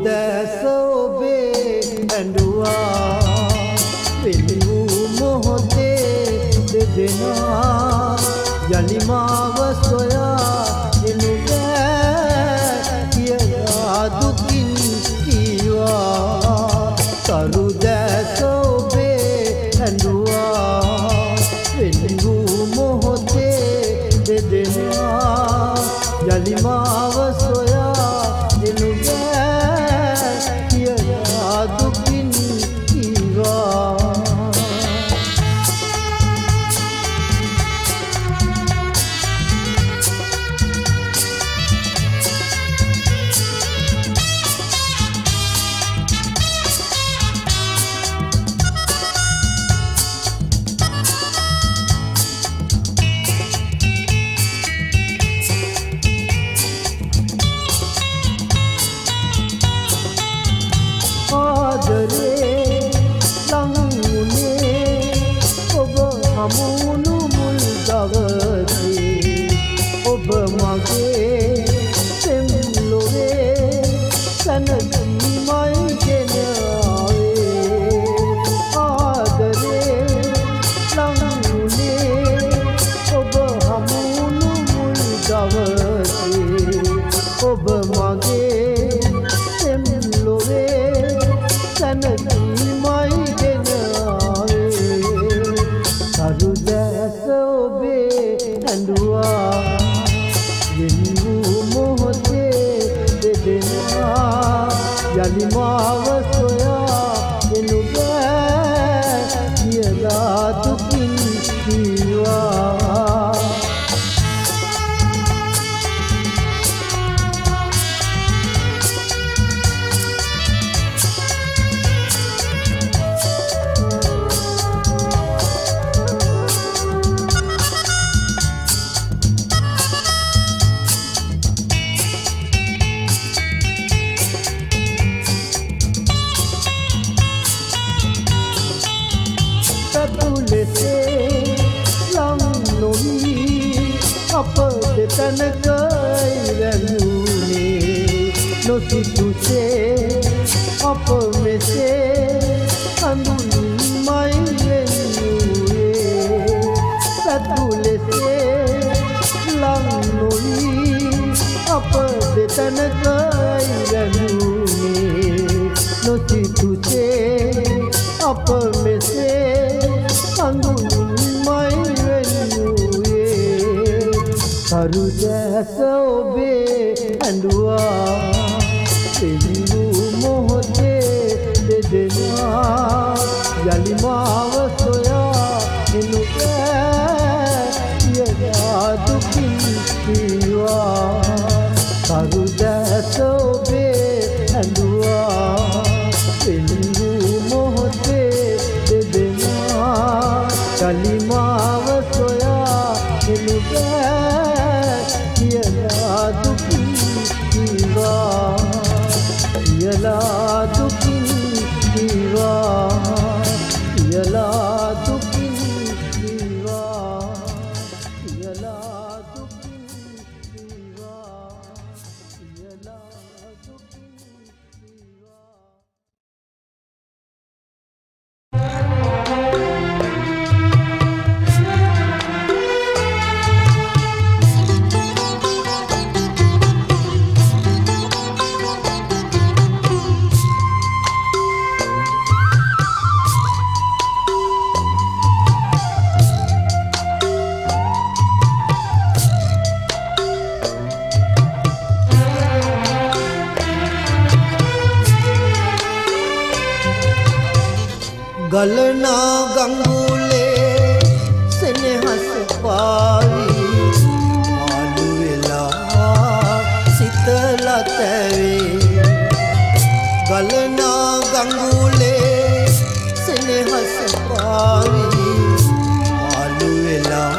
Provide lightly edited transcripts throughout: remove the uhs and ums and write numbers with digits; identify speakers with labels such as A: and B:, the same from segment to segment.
A: දැස ඔබේ ඇඬුවා වෙනු මොහොතේ දෙදෙනා යලි මාව සොයා එනු බෑ කියලා දුකින් කීවා තරු දැස ඔබේ ඇඬුවා වෙනු මොහොතේ දෙදෙනා යලි මාව සොයා එනු බෑ කියලා දුකින් කීවා යලි මාව සොයා එනු බෑ කියලා දුකින් කීවා අප දෙතනකයි වැළුනේ නොසිතුසේ අප මෙසේ හඳුන්මයි වෙනුයේ සතුලෙසේ ලං නොවී අප දෙතනකයි වැළුනේ නොසිතුසේ අප මෙසේ හඳුන්මයි තරු දැස ඔබේ ඇඬුවා වෙනු මොහොතේ දෙදෙනා යලි මාව සොයා එනු බෑ කියලා දුකින් කීවා තරු දැස ඔබේ ඇඬුවා වෙනු මොහොතේ දෙදෙනා යලි මාව සොයා එනු බෑ කියලා දුකින් කීවා කියලා දුකින් කීවා කියලා දුකින් කීවා කියලා දුකින් කීවා කියලා දුකින් කීවා ගලනා ගංගුලේ සෙනෙහස පාවි මාළු වෙලා සිතලා තැවේ ගලනා ගංගුලේ සෙනෙහස පාවි මාළු වෙලා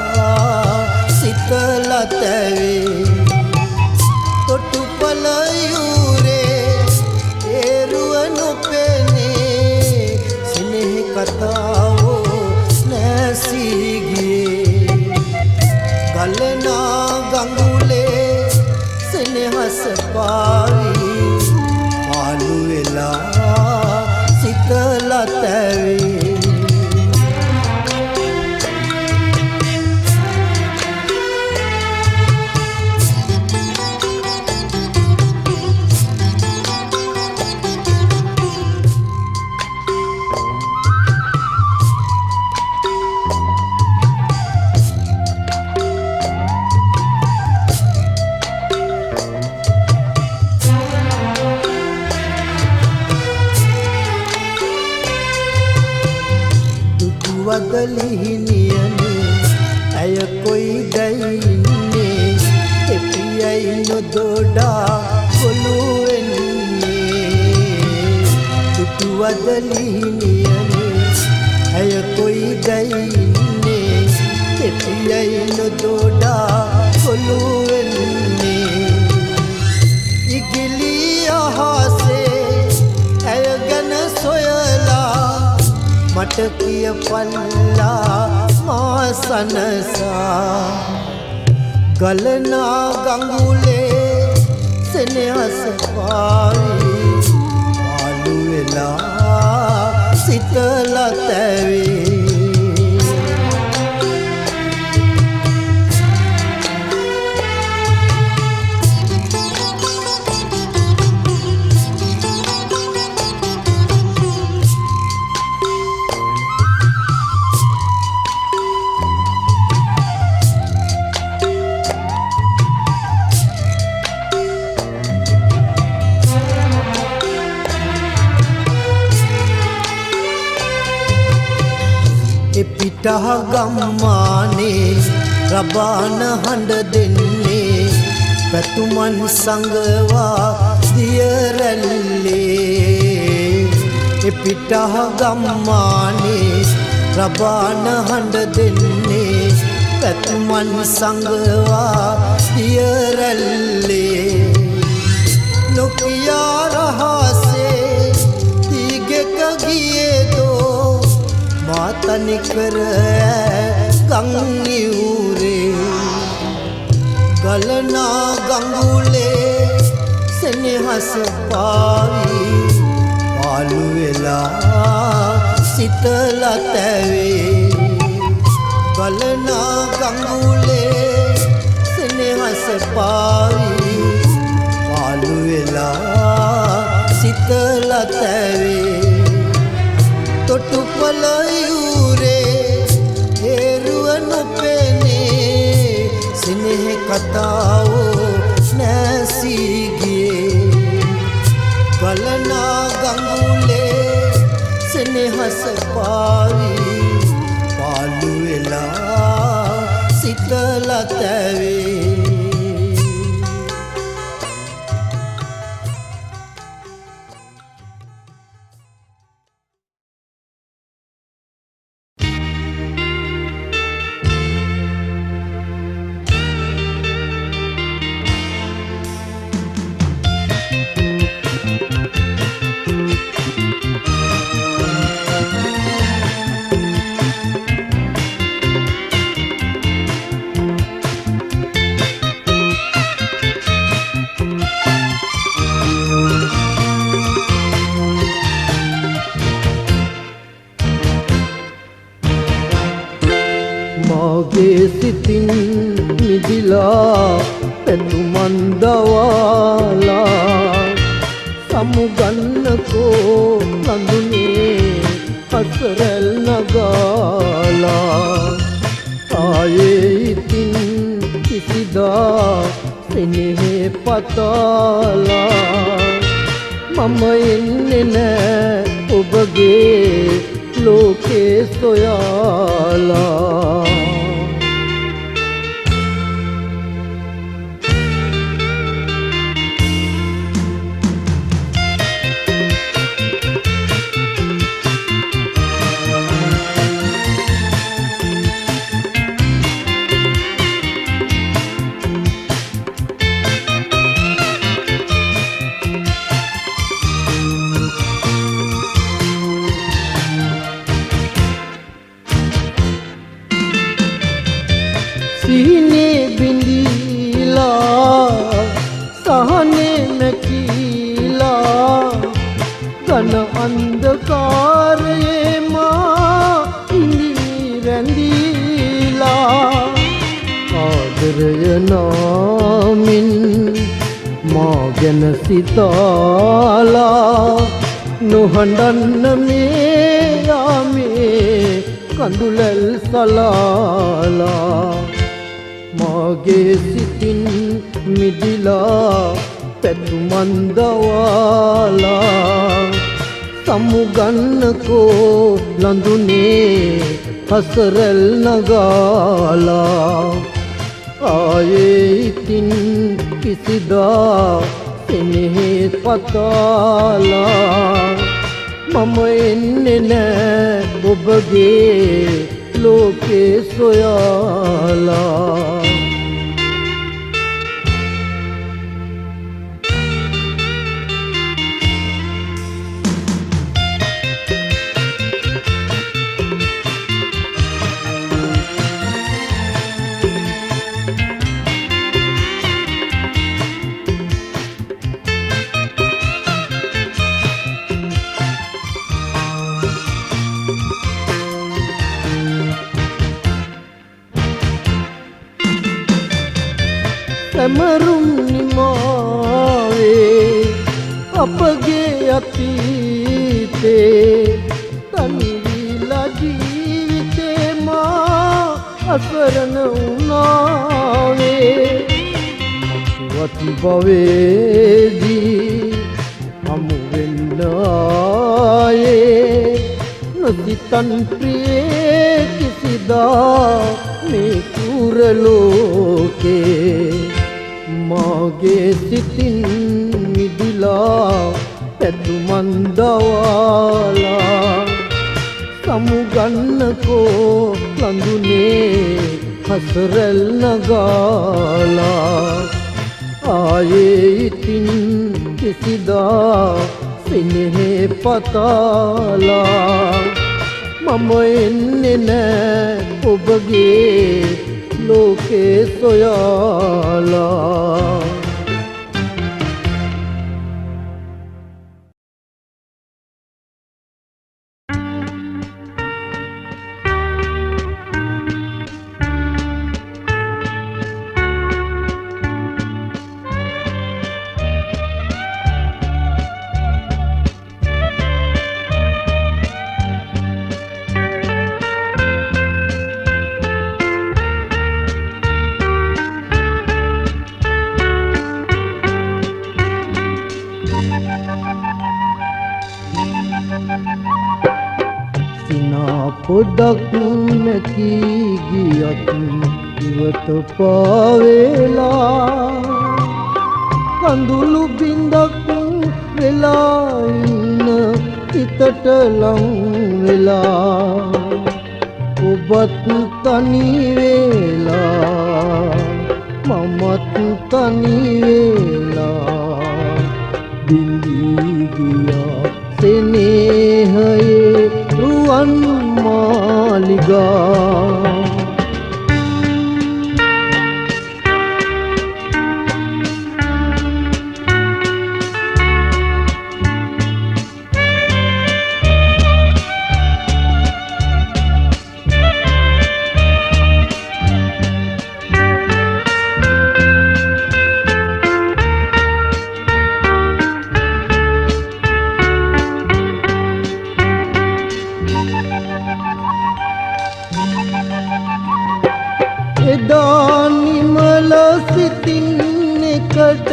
A: සිතලා තැවේ තොටුපල යූරේ ඒරුව නොපෙනේ කතාවෝ නැසී ගියේ ගලනා ගංගුලේ සෙනෙහස පාවි මාළු තැවේ වදලිහිනියනේ ඇය කොයි දැයින්නේ එපියයි නොදොඩා කොළු වෙන්නේ තුතු වදලිහිනියනේ ඇය කොයි දැයින්නේ එපියයි නොදොඩා කොළු වෙන්නේ ඉගිලි අහසේ ඇය ගැන සොයලා මට කියපල්ලා මා සනසා ගලනා ගඟුලේ සෙනෙහස පාවි පාළු වෙලා සිතලා තැවේ පිටහ ගම්මානේ රබාන හඬ දෙන්නේ පැතුමන් සංගවා දියරැල්ලේ පිටහ ගම්මානේ රබාන හඬ දෙන්නේ පැතුමන් සංගවා දියරැල්ලේ නොකියා රහසේ දීගෙක ගියේ දෝ මාතනි කර ගංනියුරේ ගලනා ගඟුලේ සෙනෙහස පාවි පාළු වෙලා සිතලා තැවේ ගලනා ගඟුලේ සෙනෙහස පාවි පාළු වෙලා සිතලා තැවේ තොටුපල යුරේ හේරුව නොපෙනේ සිනෙහ කතාව නැසී ගියේ ගලනා ගඟුලේ සෙනෙහස පාවි පාළු වෙලා සිතලා තැවේ
B: මගේ සිතින් මිදිලා පැතුමන් දවාලා සමුගන්නකෝ ලඳුනේ අසරැල් නගාලා ආයේ ඉතින් කිසිදා සෙනෙහේ පතාලා මම එන්නේ නෑ ඔබගේ ලෝකේ සොයාලා සීනේ බිඳීලා සහනේ නැකීලා කන අන්ධකාරයේ මා ඉඳී රැඳීලා ආදරය නාමින් මා ගැන සිතාලා නොහඬන්න මේ යාමේ කඳුලැල් සලාලා මාගේ සිතින් මිදිලා පැතුමන්දවාලා සමුගන්නකෝ ලඳුනේ හසරැල් නගාලා ආයේ ඉතින් කිසිදා සෙනෙහේ පතාලා මම එන්නේ නෑ ඔබගේ ලෝකේ සොයාලා සැමරුම් නිමාවේ අපගේ අතීතේ තනිවිලා ජීවිතේ මා අසරණ වුණාවේ මතුවත් භවයේදී හමු වෙන්න ආයේ නොසිතන් ප්‍රියේ කිසිදා මේ කුර ලෝකේ මාගේ සිතින් මිදිලා පැතුමන්දවාලා සමුගන්නකෝ ලඳුනේ හසරැල් නගාලා ආයේ ඉතින් කිසිදා සෙනෙහේ පතාලා මම එන්නේ නෑ ඔබගේ ලෝකේ සොයාලා පොඩක් නැකී ගියත් ඉවත පාවෙලා කඳුළු බින්දක් වෙලා ඉන්න හිතට ලං වෙලා ඔබත් තනි වෙලා මමත් තනි වෙලා බින්දී ගියා සෙනෙහයේ රුවන් මාලිගා එදා නිමල සිතින් එකට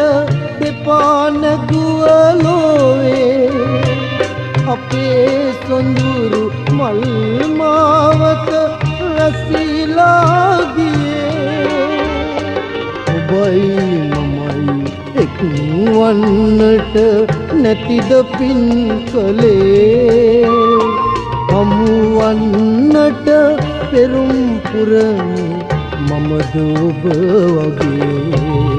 B: දෙපා නැගුවලෝවේ අපේ සොඳුරු මල් මාවත රැසිලා ගියේ ඔබයි මමයි එක් වන්නට නැතිද පින් කළේ හමුවන්නට පෙරුම් පුරමි මම දුබ වගේ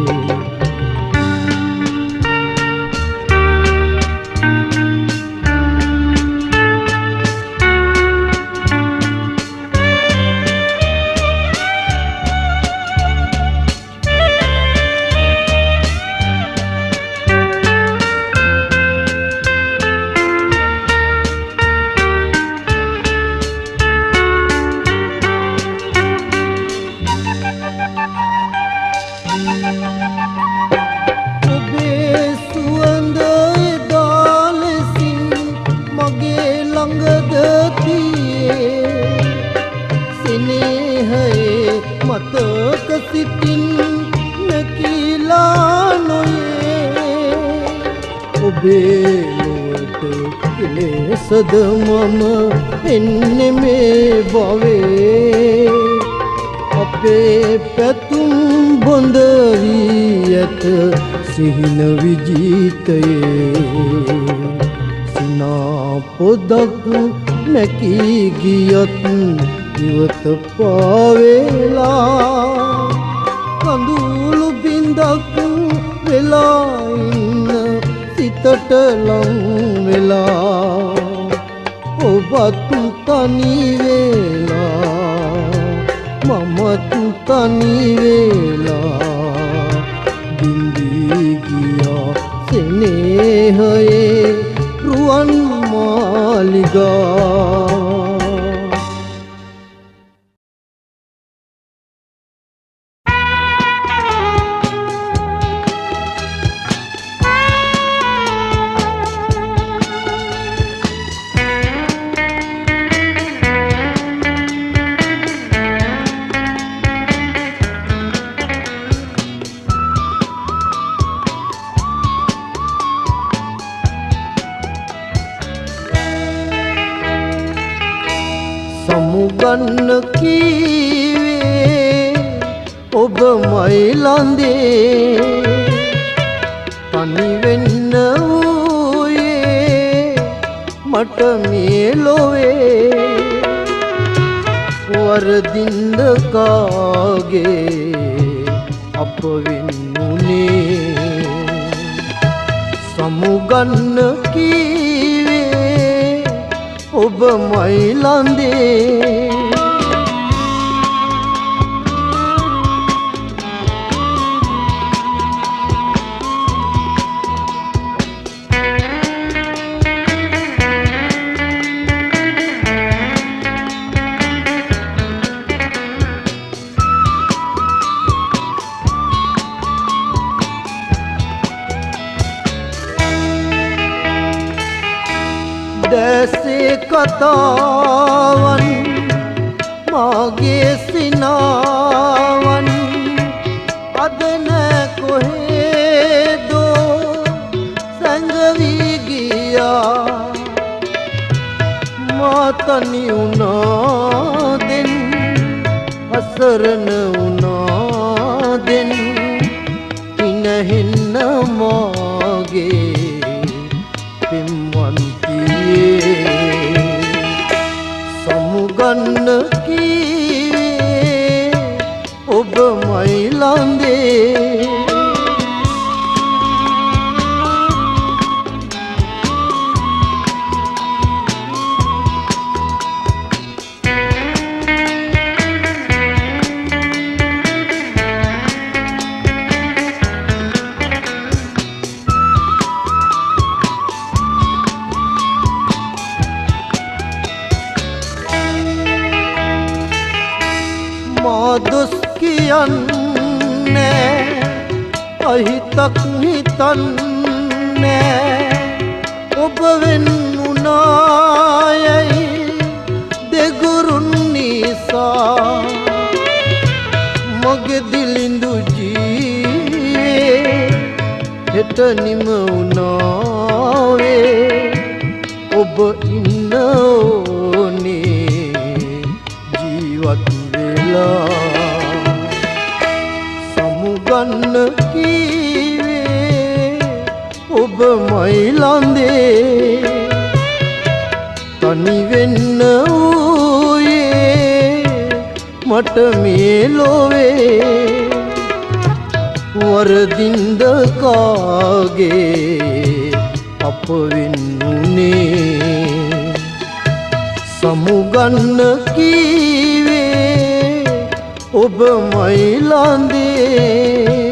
B: ළඟදතියේ සිනේහයේ මතක සිටින් නැකිලා නොයේ ඔබේ නුවරට කෙලෙසද මම එන්නේ මේ භවයේ අපේ පැතුම් බොඳ වී ඇත සිහින විජිතයේ සිනා පොදක් නැකී ගියත් ඉවත පාවෙලා කඳුළු බින්දක් වෙලා ඉන්න සිතට ලං වෙලා ඔබත් තනි වෙලා මමත් තනි වෙලා බින්දී ගියා සෙනෙහයේ රුවන් මාලිගා සමුගන්න කීවේ ඔබ මයි ළඳේ තනි වෙන්න වූයේ මට මේ ලොවේ වරදින්ද කාගේ අප වෙන්නුනේ සමුගන්න කීවේ ඔබ මයි ළඳේ දැසේ කතාවන් මාගේ සිනාවන් අද නැ කොහෙදෝ සැඟවී ගියා මා තනි වුණාදෙන් අසරණ වුණාදෙන් ඉනහෙන්න මාගේ සමුගන්න කීවේ ඔබ මයි ළඳේ දොස් කියන්නේ අහිතක් හිතන්නේ ඔබ වෙන්නුනායයි දෙගුරුන් නිසා මගේ දිලිඳු ජීවේ හෙට නිම වුණාවේ ඔබ ඉන්න ඕනේ ජීවත් සමුගන්න කීවේ ඔබ මයි ළඳේ තනි වෙන්න වූයේ මට මේ ලොවේ වරදින්ද කාගේ අප වෙන්නුනේ සමුගන්න කීවේ ඔබ මයි ළඳේ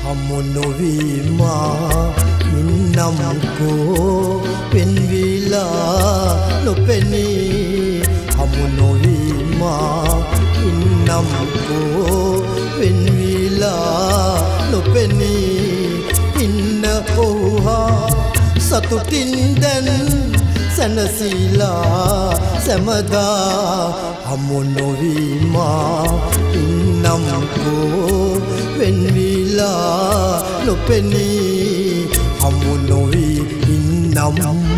B: හමු නොවීමා ඉන්නම්කෝ පෙන්විලා නොපෙනී හමු නොවීම
A: සතුටින් දැන් සැනසීලා සැමදා හමු නොවී මා ඉන්නම්කෝ වෙන්වීලා නොපෙනී හමු නොවී ඉන්නම්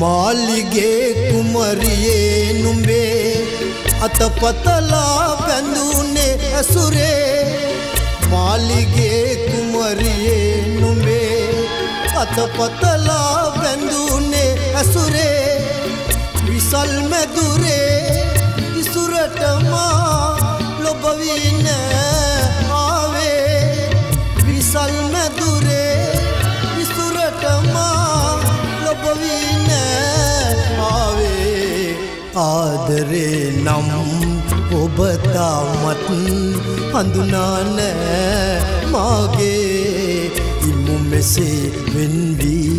A: මාලිගේ කුමරියේ නුඹේ අතපතලා බැඳුනේ ඇසුරේ මාලිගේ කුමරියේ නුඹේ අතපතලා බැඳුනේ ඇසුරේ විසල් මැදුරේ ඉසුරට මා ලොබවින ආවේ විසල් මැදුරේ ඉසුරට මා ලොබවින ආවේ ආදරේ නම් ඔබ තාමත් හඳුනා නෑ මාගේ ඉමු මෙසේ වෙන්වී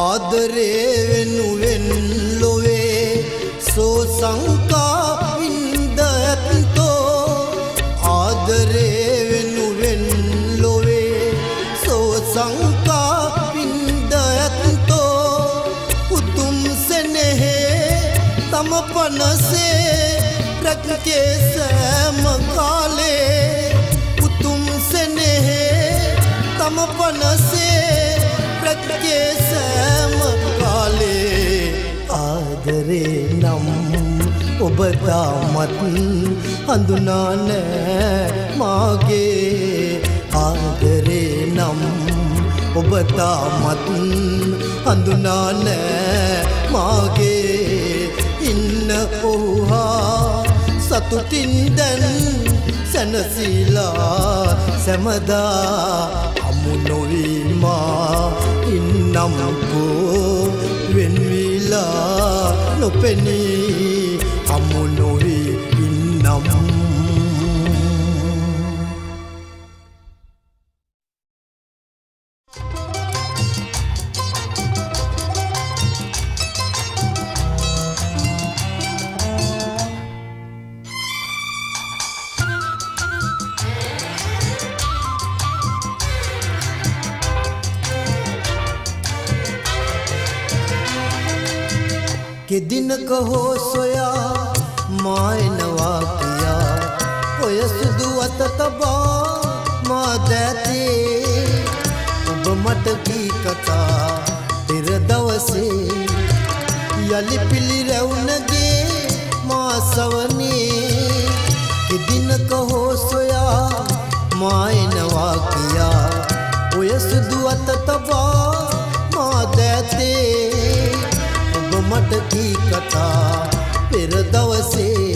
A: ආදරේ වෙනුවෙන් ලොවේ සෝ සංකා වින්ද ඇත්තෝ ආදරේ වෙනුවෙන් ලොවේ සෝ සංකා වින්ද ඇත්තෝ උතුම් සෙනෙහේ තම පනසේ රැකේ සෑම කාලේ උතුම් සෙනෙහේ තම පනසේ රැකේ සෑම කාලේ ආදරේ නම් ඔබ තාමත් හඳුනා නෑ මාගේ ආදරේ නම් ඔබ තාමත් හඳුනා නෑ මාගේ ඉන්න ඔහා සතුටින් දැන් සැනසීලා සැමදා හමු නොවී මා ඉන්නම්කෝ වෙන්වීලා නොපෙනී හමු නොවී ඉන්නම් කෙදිනක හෝ සොයා මායනවා කියා ඔය සුදු අත තබා මා දැතේ ඔබ මට කී කතා පෙර දවසේ යලි පිළිරැවුනගේ මා සවනේ කෙදිනක හෝ සොයා මායනවා කියා ඔය සුදු අත තබා මා දැතේ මට කී කතා පෙර දවසේ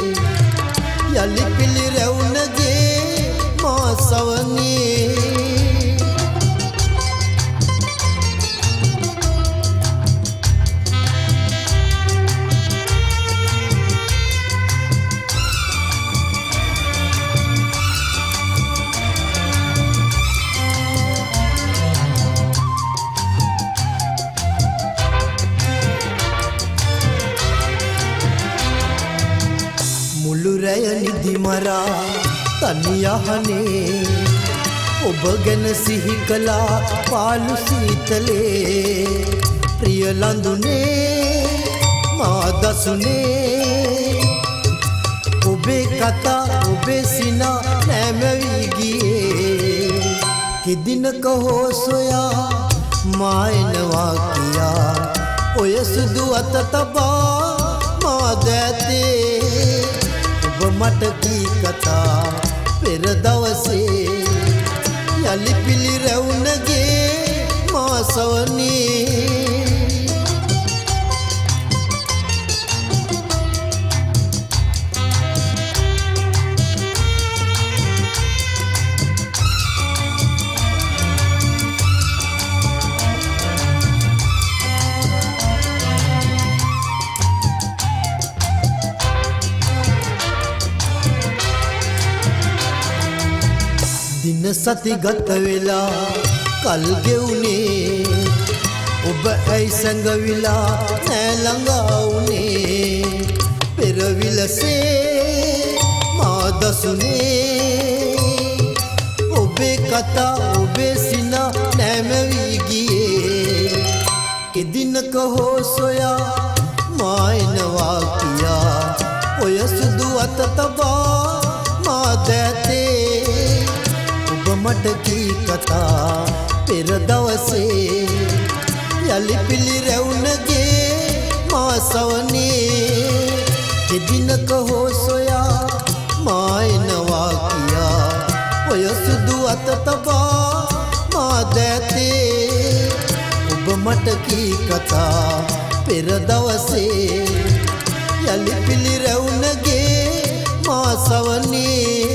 A: යලි පිළිරැවුනගේ මා සවනේ රැය නිදි මරා තනියහනේ ඔබ ගැන සිහි කළා පාළු සීතලේ ප්‍රිය ලඳුනේ මා දසුනේ ඔබේ කතා ඔබේ සිනා නැමවි ගියේ කෙදිනක හෝ සොයා මා එනවා කියා ඔය සුදු අත තබා මා දැතේ ඔබ මට කී කතා පෙර දවසේ යලි පිළිරැවුනගේ මා සවනේ දින සති ගත වෙලා කල් ගෙවුනේ ඔබ ඇයි සැඟවිලා නෑ ළඟා වුනේ පෙරවිලසේ මා දසුනේ ඔබේ කතා ඔබේ සිනා නැමවී ගියේ කෙදිනක හෝ සොයා මා එනවා කියා ඔය සුදු අත තබා මා දැතේ ඔබ මට කී කතා පෙර දවසේ යලි පිළිරැවුනගේ මා සවනේ කෙදිනක හෝ සොයා මා එනවා කියා ඔය සුදු අත තබා මා දැතේ ඔබ මට කී කතා පෙර දවසේ යලි පිළිරැවුනගේ මා සවනේ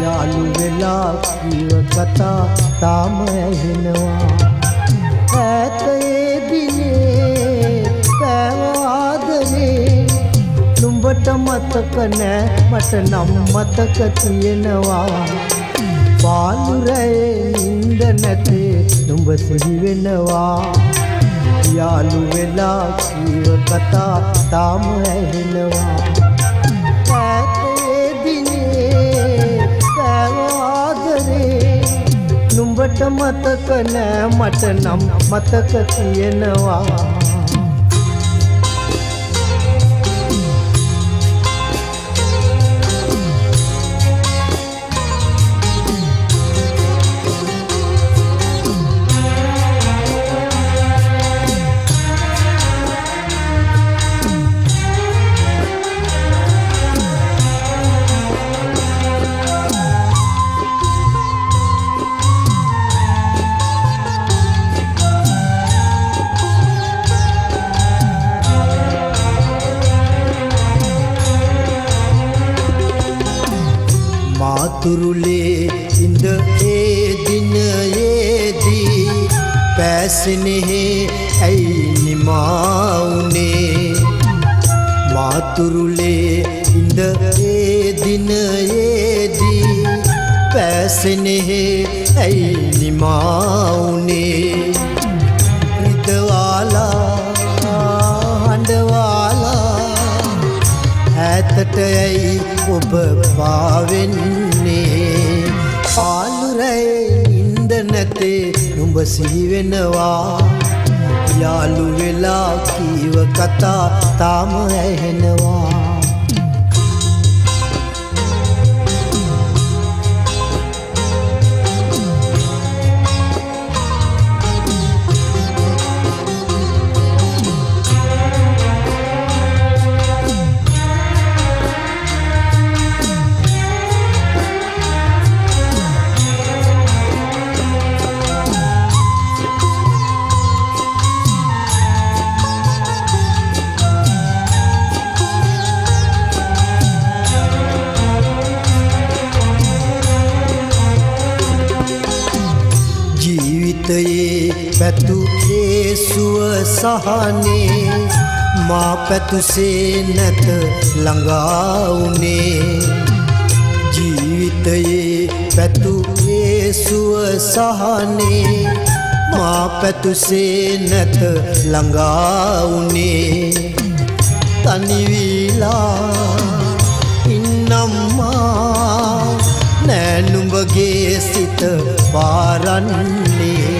A: යාළු වෙලා කීව කතා තාම ඇහෙනවා ඈතේ දිනේ පැවාදනේ නුඹට මතක නෑ මට නම් මතක තියෙනවා පාළු රැයේ නින්ද නැතේ නුඹ සිහි වෙනවා යාළු වෙලා කීව කතා තාම ඇහෙනවා නුඹට මතක නෑ මට නම් මතක තියෙනවා තුරුලේ ඉඳ ඒ දිනයේදී පැසෙනෙහි ඇයි නිමාවුනේ මාතුරුලේ ඉඳ ඒ දිනයේදී පැසෙනෙහි ඇයි නිමාවුනේ රිදවාලා හඬවාලා ඈතට ඇයි ඔබ පාවෙන්නේ පාළු රැයේ නින්ද නැතේ නුඹ සිහි වෙනවා යාළු වෙලා කීව කතා තාම ඇහෙනවා පැතු ඒ සුව සහනේ මා පැතුසේ නැත ළඟා වුනේ ජීවිතයේ පැතු ඒ සුව සහනේ මා පැතුසේ නැත ළඟා වුනේ තනි වීලා ඉන්නම්මා නෑ නුඹගේ සිත පාරන්නේ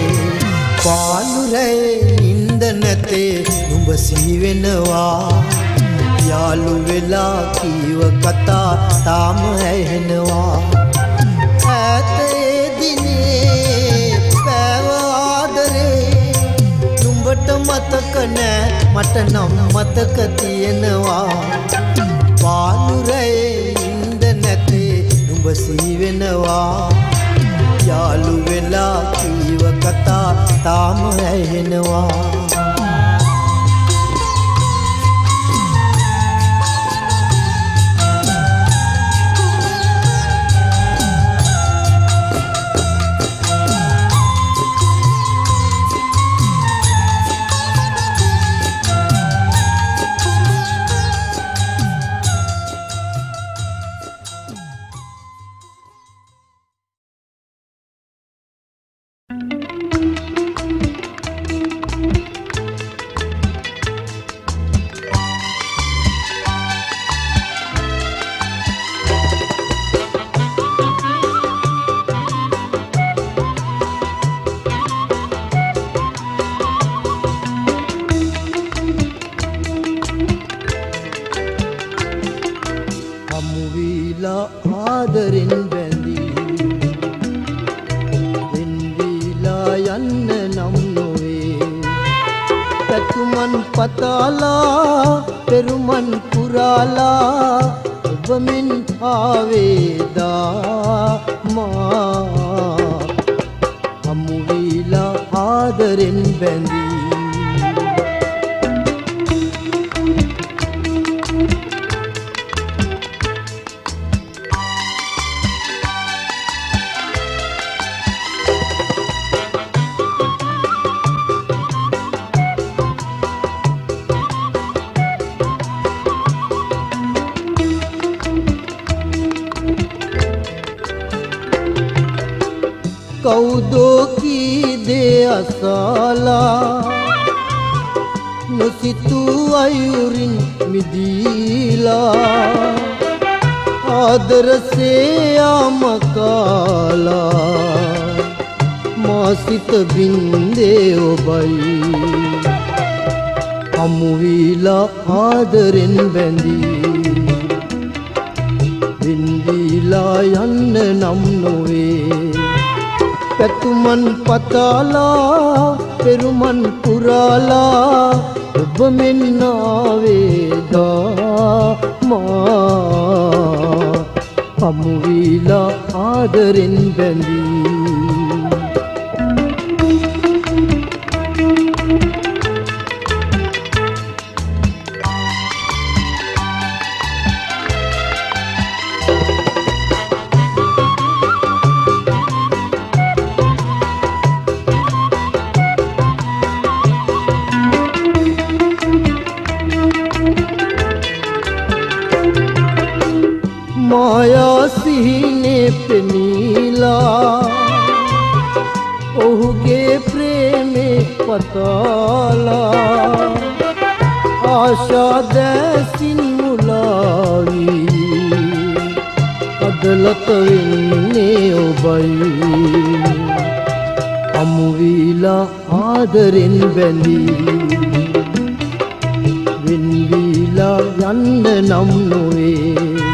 A: පාළු රැයේ නින්ද නැතේ නුඹ සිහි වෙනවා යාළු වෙලා කීව කතා තාම ඇහෙනවා ඈතේ දිනේ පැව ආදරේ නුඹට මතක නෑ මට නම් මතක තියෙනවා පානුරේ ඉඳ නැතේ නුඹ සිහි වෙනවා යාළු වෙලා කීව කතා තාම ඇහෙනවා ආදරෙන් බැඳී වෙන්වීලා යන්න නම් නොවේ පැතුමන් පතාලා පෙරුමන් පුරාලා ඔබ මෙන් ආවේදා මා හමුවීලා ආදරෙන් බැඳී කවුදෝ කී දේ අසාලා නොසිතූ අයුරින් මිදීලා ආදරසේ ආමකාලා මා සිත බින්දේ ඔබයි හමුවීලා ආදරෙන් බැඳී වෙන්වීලා යන්න නම් නොවේ පැතුමන් පතාලා පෙරුමන් පුරාලා ඔබ මෙන් ආවේදා මා හමුවීලා ආදරෙන් බැඳී මායා සිහිනේ පෙනීලා ඔහුගේ ප්‍රේමේ පතාලා ආශා දැසින් මුලාවී අදලත වෙන්නේ ඔබයි හමුවීලා ආදරෙන් බැඳී වෙන්වීලා යන්න නම් නොවේ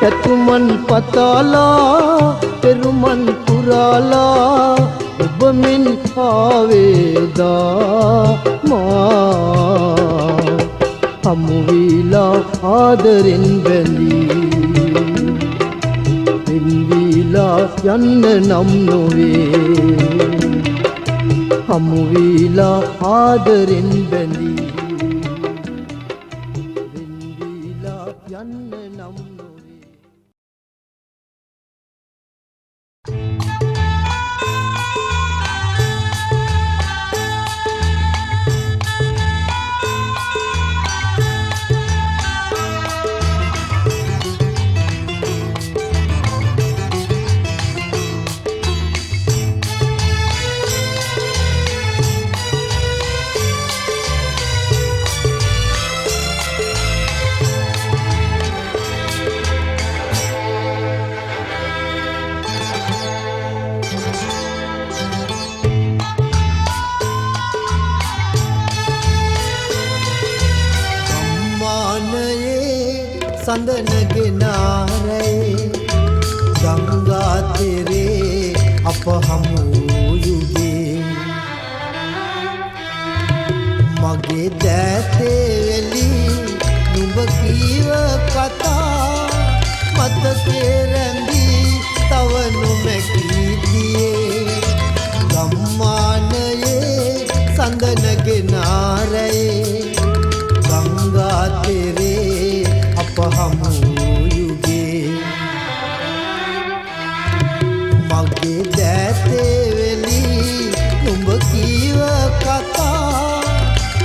A: පැතුමන් පතාලා පෙරුමන් පුරාලා ඔබ මෙන් ආවේදා මා හමුවීලා ආදරෙන් බැඳී වෙන්වීලා යන්න නම් නොවේ හමුවීලා ආදරෙන් බැඳී වෙන්වීලා යන්න නම් නොවේ
B: සඳනගේ නාරයේ ගංගා තෙරේ අප හමු යුගේ මගේ දෑතේ වෙලි නුඹ කීව කතා මතකේ රැඳී තව නොමැකීතියේ ගම්මානයේ සඳනගේ නාරයේ ගංගා තෙරේ අප හමු යුගේ මගේ දෑතේ වෙලි නුඹ කීව කතා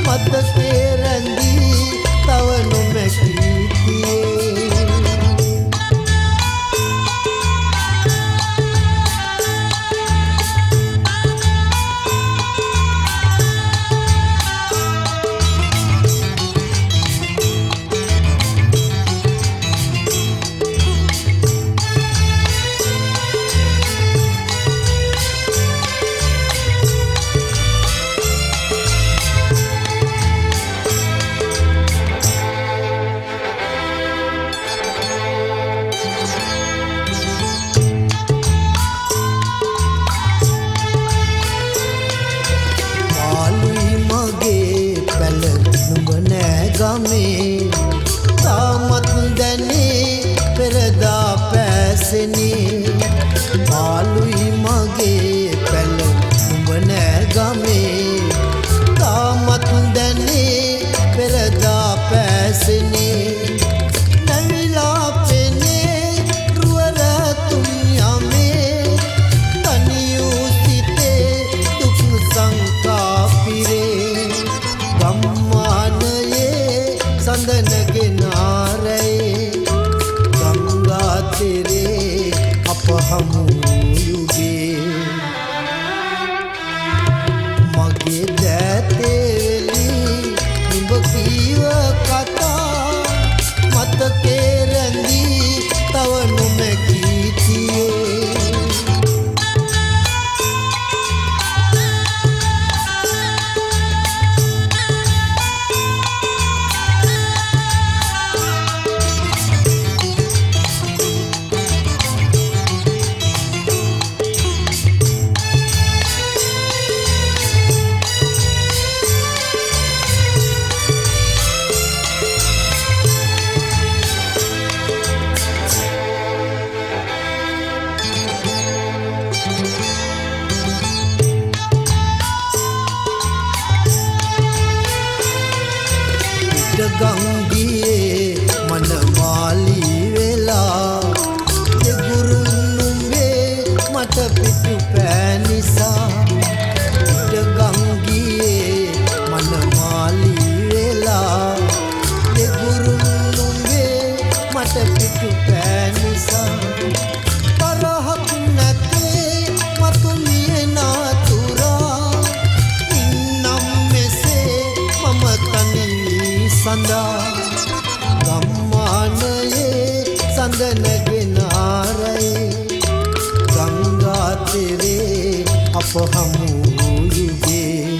B: මතකේ රැඳී තව නොමැකීතියේ තාමත් දැනේ පෙරදා පැසෙනේ පාළුයි මගේ පැල නුඹ නෑ ගමේ තාමත් දැනේ පෙරදා පැසෙනේ නැවිලා පෙනේ රුවරතුම් යමේ තනියූ සිතේ දුක් සංකා පිරේ සඳනගේ නාරයේ ගංගා තෙරේ අප හමු යුගේ මගේ දෑතේ වෙලි නුඹ කීව කතා මතකේ රැඳී තව නොමැකීතියේ ගංගියේ මනමාලී වෙලා දෙගුරුන් නුඹේ මට පිටු පෑ නිසා ගංගියේ මනමාලී වෙලා දෙගුරුන් නුඹේ මට පිටු පෑ නිසා තරහක් නැතේ මතු මියනා තුරා ඉන්නම් මෙසේ මම තනි සඳා ගම්මානයේ සඳනගේ නාරයේ ගංගා තෙරේ අප හමු යුගේ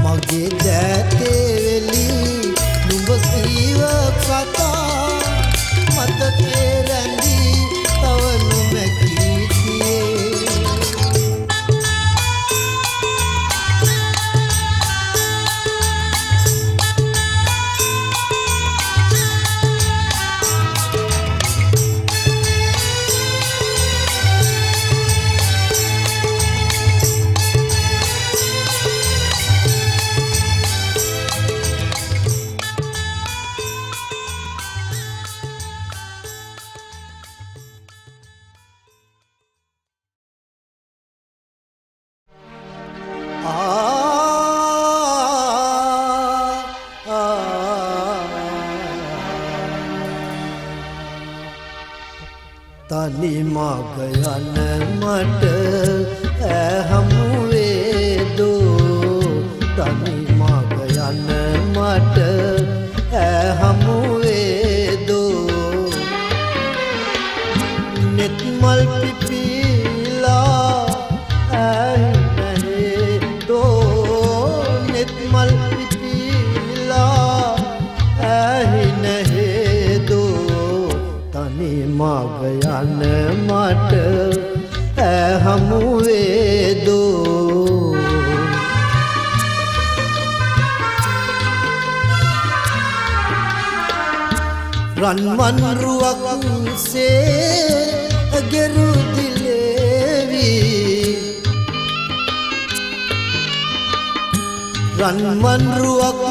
B: මගේ දෑතේ වෙලි නුඹ කීව කතා මතකේ රැඳී තව නොමැකීතියේ තනි මග යන මට හමු වේදෝ තනි මග යන මට හමු වේදෝ නෙත් මල් පිපිලා ඇහිනේ දෝ නෙත් මල් පිපිලා හමුවේදෝ රන්වන් රුවක් සේ ගෙරු දිලේවි රන්වන් රුවක්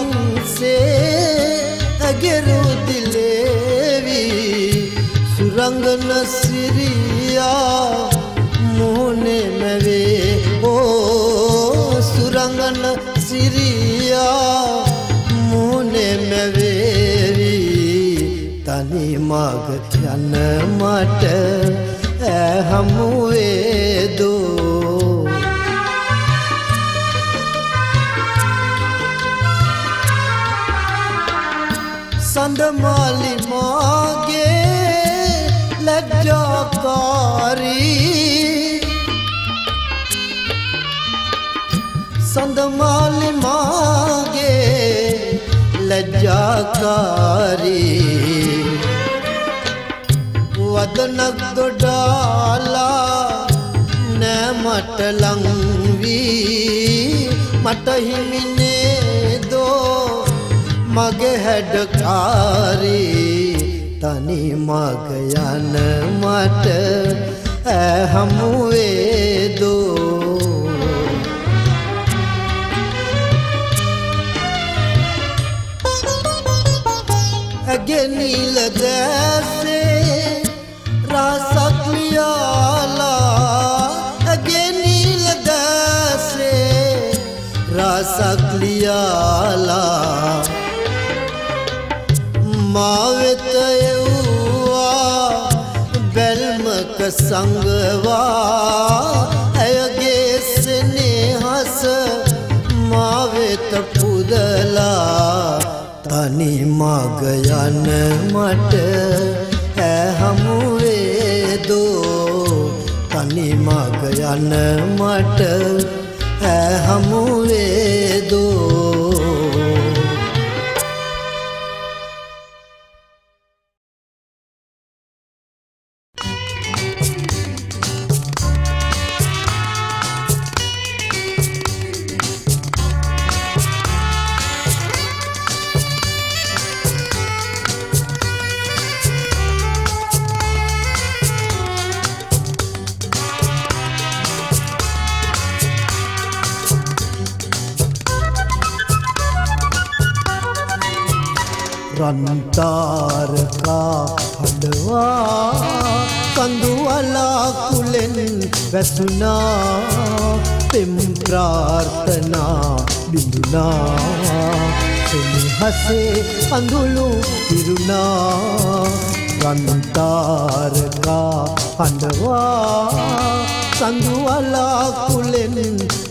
B: සේ ගෙරු දිලේවි සුරංගන සිරියා මොහොනේ මැවේ ඕ සුරංගන සිරියා මොහොනේ මැවේවි තනි මග යන මට හමුවේදෝ සඳමාලි මාගේ ලැජ්ජාකාරී සඳමාලි මාගේ ලැජ්ජාකාරී වදනක් දොඩාලා නෑ මට ලංවී මට හිමිනේදෝ මගේ හැඩකාරී තනි මග යන මට හමුවේදෝ ඇගේ නිල දැසේ රසක් ලියාලා ඇගේ නිල දැසේ රසක් ලියාලා මා වෙත එව්වා බැල්මක සංගවා ඇයගේ සෙනෙහස මා වෙත පුදලා තනි මග යන මට හමුවේදෝ තනි මග යන මට හමුවේදෝ රන්තාරකා හඬවා කඳු වලාකුලෙන් වැසුනා පෙම් ප්‍රාර්ථනා බිඳුනා සෙනෙහසේ අඳුළු පිරුණා රන්තාරකා හඬවා කඳු වලාකුලෙන්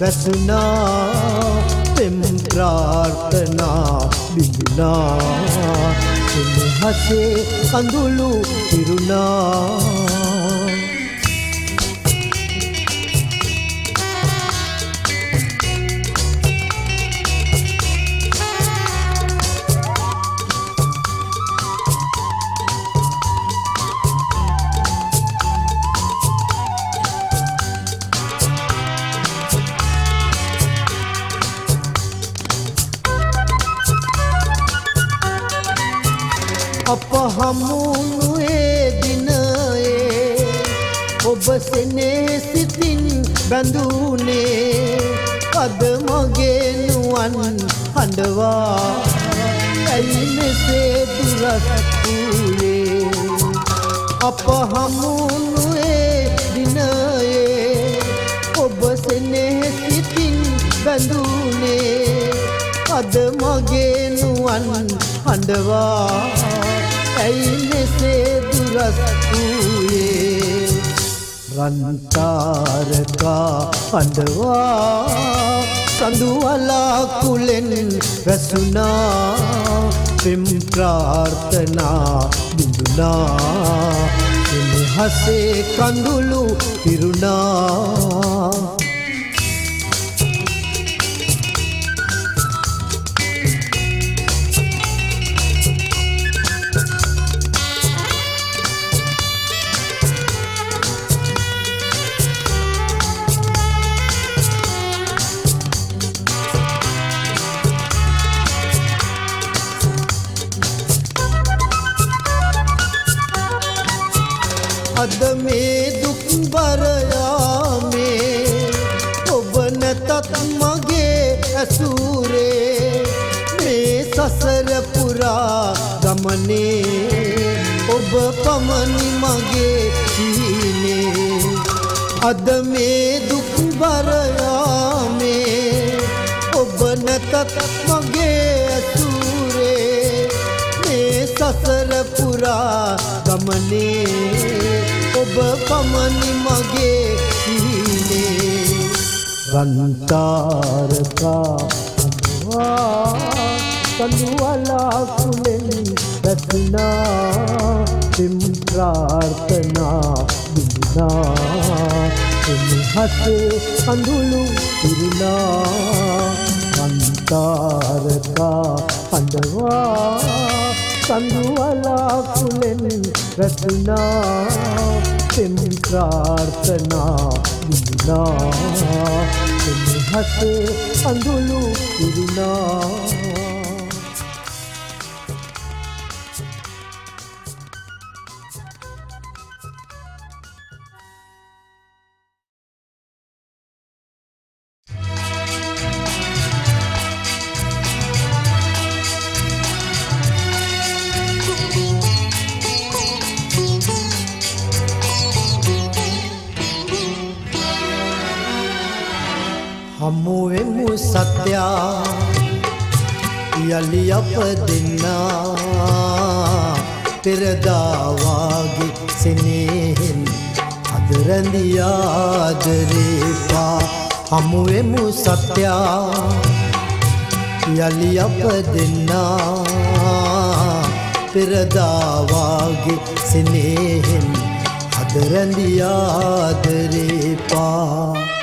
B: වැසුනා පෙම් ප්‍රාර්ථනා බිඳුනා සෙනෙහසේ කඳුළු පිරුණා අප හමුුණුවේ දිනයේ ඔබ සෙනෙහසිතින් බැඳුනේ අද මගේ නුවන් හඬවා ඇයි මෙසේ දුරස් වූයේ අප හමුුණුවේ දිනයේ ඔබ සෙනෙහසිතින් බැඳුනේ අද මගේ නුවන් හඬවා ඇයි මෙසේ දුරස් වූයේ රන්තාරකා හඬවා සඳු වලාකුලෙන් වැසුනා පෙම් ප්‍රාර්ථනා බිඳුනා සෙනෙහසේ කඳුළු පිරුණා මගේ ඇසුරේ මේ සසර පුරා ගමනේ ඔබ පමණි මගේ සීනේ අද මේ දුක් බර යාමේ ඔබ නැතත් මගේ ඇසුරේ මේ සසර පුරා ගමනේ ඔබ පමණි මගේ සීනේ රන්තාරකා කඳුවලා කුලෙන් රැතුනා සිම් ප්‍රාර්ථනා දුන්නා එමහසේ කඳුළු පිරුණා රන්තාරකා කඳවා කඳුවලා කුලෙන් රැතුනා සිම් ප්‍රාර්ථනා දුන්නා එමහසේ කඳුළු පිරුණා හමුවෙමු සත්‍යා යලි අප දෙන්නා පෙරදාවාගේ සෙනෙහෙන් අද රැඳියාදරේපා හමුවෙමු සත්‍යා යලි අප දෙන්නා පෙරදාවාගේ සෙනෙහෙන් අද රැඳියාදරේපා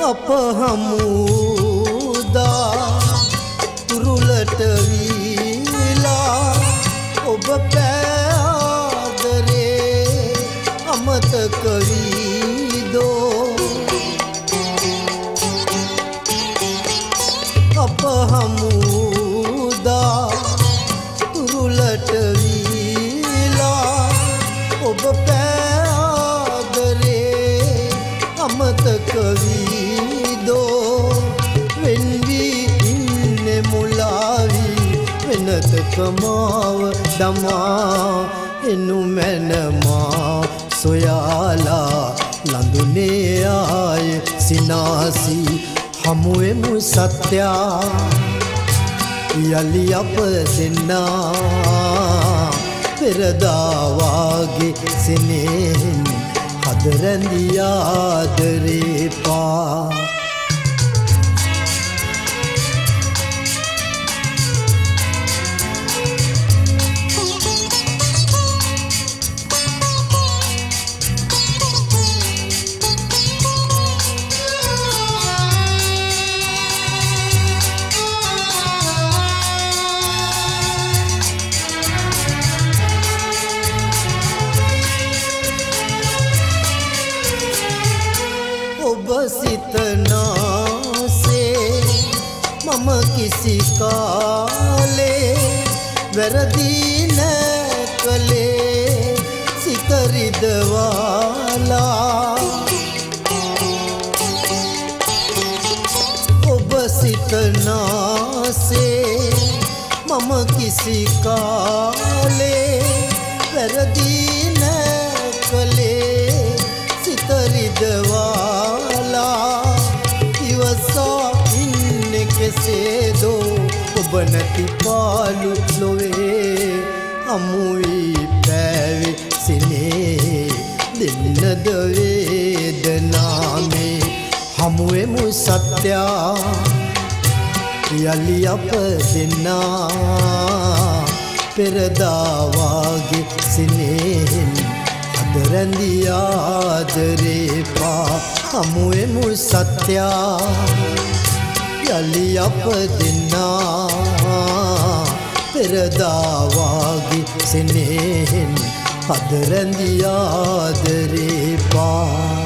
B: අප හමුදා තුරුලට වීලා ඔබ පෑදරේ අමතක වීදෝ අප හමුදා තුරුලට වීලා ඔබ පෑදරේ අමතක වී වෙන්වී ඉන්නෙ මුලාවී වෙනතක මාව දමා එනු මැනමා සොයාලා ලඳුනේ ආය සිනාසී හමුවෙමු සත්‍යා යලි අප දෙන්නා පෙරදාවාගේ සෙනෙහෙන් අද රැඳියාදරේපා සිතනාසේ මම කිසි කාලේ වැරදි නෑ කළේ සිත රිදවාලා ඔබ සිතනාසේ මම කිසි කාලේ වැරදි නෑ කළේ සිත රිදවාලා ඉවසා ඉන්නේ කෙසේදෝ ඔබ නැති පාලු ලොවේ අමුයි පෑවේ සිනේ දෙන්නද වේදනාමේ හමුවෙමු සත්‍යා යලි අප දෙන්නා පෙරදාවාගේ සිනෙහෙන් අද රැඳියාදරේපා හමුවෙමු සත්‍යා යලි අප දෙන්නා පෙරදා වාගේ සෙනෙහෙන් අද රැඳි ආදරේ පා